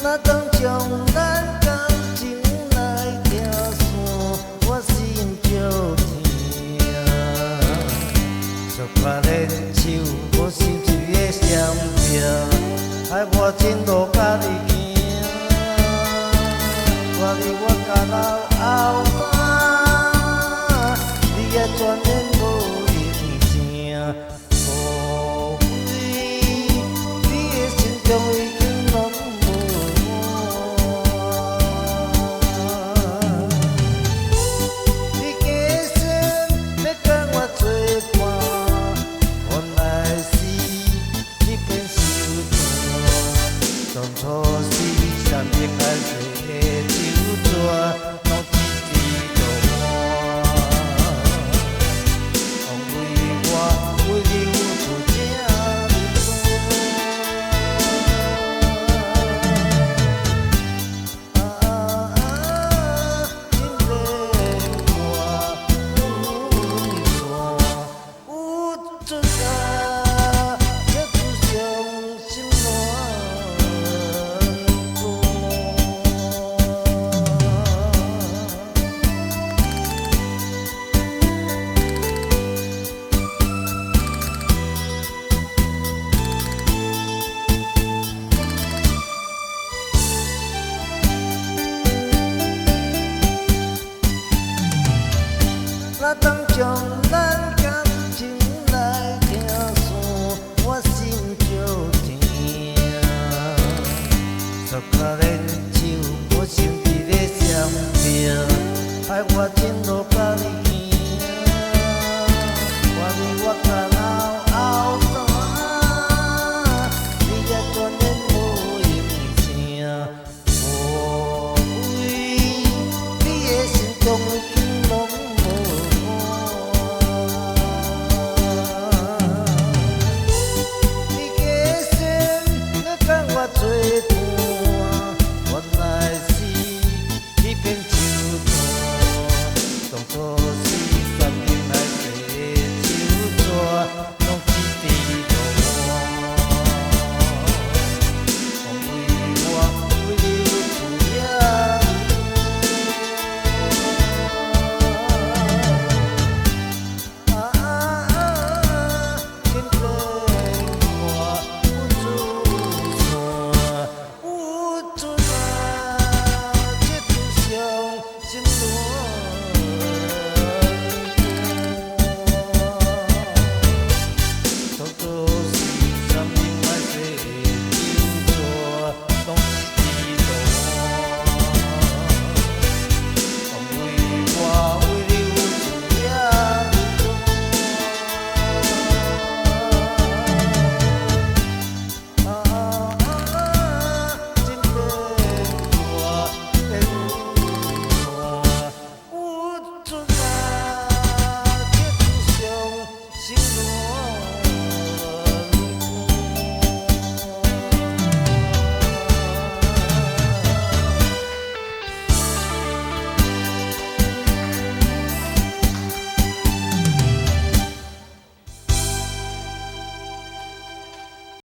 那当将咱感情来听线，我心就痛。做把人手，我心只会闪避，害我前路甲你行。我离我甲老后山，你也全然无认声。无悔，你的心中已经拢无我。你假设要甲我作伴，原来是一片愁淡。当初是三天开始的酒桌，拢一直落汗。为你付出这么多，今日我有准啊，也只伤心难过。那当将咱感情来听线，我心就痛。十脚连手，我心伫咧闪避，害我前